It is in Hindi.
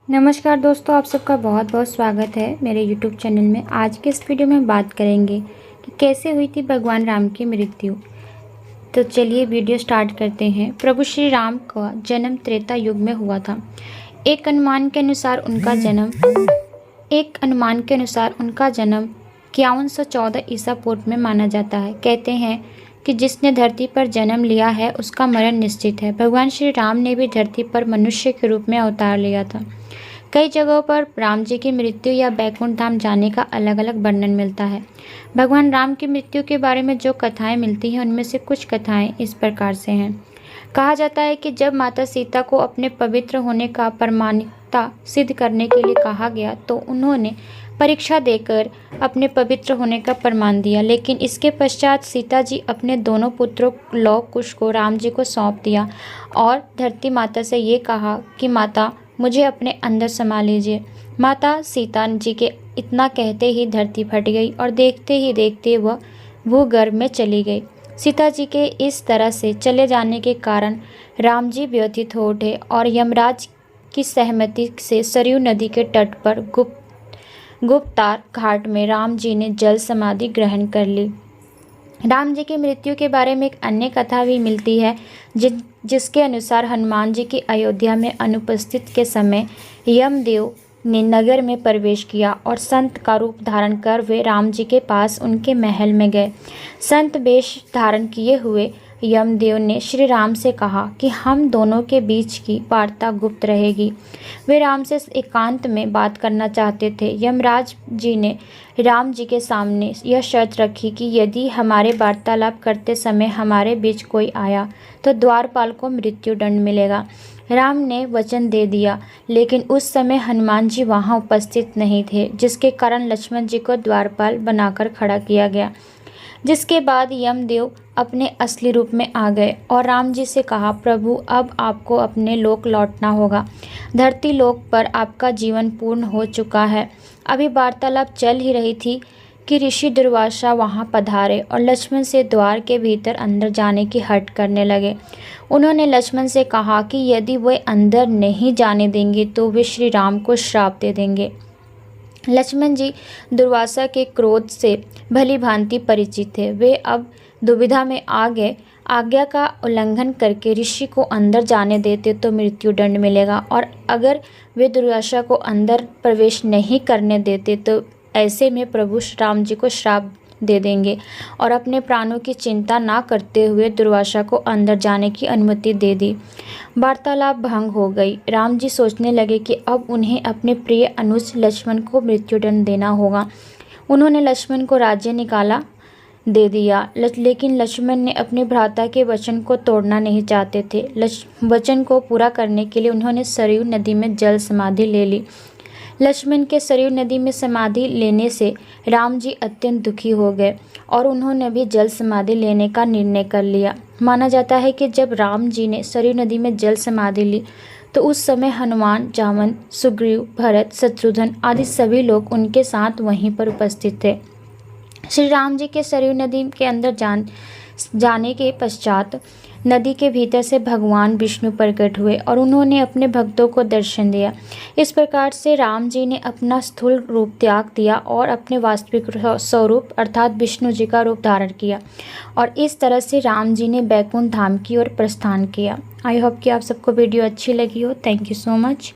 नमस्कार दोस्तों, आप सबका बहुत बहुत स्वागत है मेरे YouTube चैनल में। आज के इस वीडियो में बात करेंगे कि कैसे हुई थी भगवान राम की मृत्यु। तो चलिए वीडियो स्टार्ट करते हैं। प्रभु श्री राम का जन्म त्रेता युग में हुआ था। एक अनुमान के अनुसार उनका जन्म 5114 ईसा पूर्व में माना जाता है। कहते हैं कि जिसने धरती पर जन्म लिया है उसका मरण निश्चित है। भगवान श्री राम ने भी धरती पर मनुष्य के रूप में अवतार लिया था। कई जगहों पर राम जी की मृत्यु या बैकुंठ धाम जाने का अलग अलग वर्णन मिलता है। भगवान राम की मृत्यु के बारे में जो कथाएं मिलती हैं उनमें से कुछ कथाएं इस प्रकार से हैं। कहा जाता है कि जब माता सीता को अपने पवित्र होने का प्रमाणिकता सिद्ध करने के लिए कहा गया तो उन्होंने परीक्षा देकर अपने पवित्र होने का प्रमाण दिया, लेकिन इसके पश्चात सीता जी अपने दोनों पुत्रों लव कुश को राम जी को सौंप दिया और धरती माता से ये कहा कि माता मुझे अपने अंदर समा लीजिए। माता सीता जी के इतना कहते ही धरती फट गई और देखते ही देखते वह भूगर्भ में चली गई। सीता जी के इस तरह से चले जाने के कारण राम जी व्यथित हो उठे और यमराज की सहमति से सरयू नदी के तट पर गुप्तार घाट में राम जी ने जल समाधि ग्रहण कर ली। राम जी की मृत्यु के बारे में एक अन्य कथा भी मिलती है जिसके अनुसार हनुमान जी की अयोध्या में अनुपस्थित के समय यमदेव ने नगर में प्रवेश किया और संत का रूप धारण कर वे राम जी के पास उनके महल में गए। संत वेश धारण किए हुए यमदेव ने श्री राम से कहा कि हम दोनों के बीच की वार्ता गुप्त रहेगी। वे राम से एकांत में बात करना चाहते थे। यमराज जी ने राम जी के सामने यह शर्त रखी कि यदि हमारे वार्तालाप करते समय हमारे बीच कोई आया तो द्वारपाल को मृत्यु दंड मिलेगा। राम ने वचन दे दिया, लेकिन उस समय हनुमान जी वहां उपस्थित नहीं थे, जिसके कारण लक्ष्मण जी को द्वारपाल बनाकर खड़ा किया गया। जिसके बाद यमदेव अपने असली रूप में आ गए और राम जी से कहा, प्रभु अब आपको अपने लोक लौटना होगा। धरती लोक पर आपका जीवन पूर्ण हो चुका है। अभी वार्तालाप चल ही रही थी कि ऋषि दुर्वासा वहां पधारे और लक्ष्मण से द्वार के भीतर अंदर जाने की हट करने लगे। उन्होंने लक्ष्मण से कहा कि यदि वे अंदर नहीं जाने देंगे तो वे श्री राम को श्राप दे देंगे। लक्ष्मण जी दुर्वासा के क्रोध से भली भांति परिचित थे। वे अब दुविधा में आ गए। आज्ञा का उल्लंघन करके ऋषि को अंदर जाने देते तो मृत्यु दंड मिलेगा, और अगर वे दुर्वासा को अंदर प्रवेश नहीं करने देते तो ऐसे में प्रभु राम जी को श्राप दे देंगे और अपने प्राणों की चिंता ना करते हुए दुर्वासा को अंदर जाने की अनुमति दे दी। वार्तालाप भंग हो गई। राम जी सोचने लगे कि अब उन्हें अपने प्रिय अनुज लक्ष्मण को मृत्युदंड देना होगा। उन्होंने लक्ष्मण को राज्य निकाला दे दिया, लेकिन लक्ष्मण ने अपने भ्राता के वचन को तोड़ना नहीं चाहते थे। वचन को पूरा करने के लिए उन्होंने सरयू नदी में जल समाधि ले ली। लक्ष्मण के सरयू नदी में समाधि लेने से राम जी अत्यंत दुखी हो गए और उन्होंने भी जल समाधि लेने का निर्णय कर लिया। माना जाता है कि जब राम जी ने सरयू नदी में जल समाधि ली तो उस समय हनुमान, जामवंत, सुग्रीव, भरत, शत्रुघ्न आदि सभी लोग उनके साथ वहीं पर उपस्थित थे। श्री राम जी के सरयू नदी के अंदर जाने के पश्चात नदी के भीतर से भगवान विष्णु प्रकट हुए और उन्होंने अपने भक्तों को दर्शन दिया। इस प्रकार से राम जी ने अपना स्थूल रूप त्याग दिया और अपने वास्तविक स्वरूप अर्थात विष्णु जी का रूप धारण किया, और इस तरह से राम जी ने बैकुंठ धाम की ओर प्रस्थान किया। आई होप कि आप सबको वीडियो अच्छी लगी हो। Thank you so much.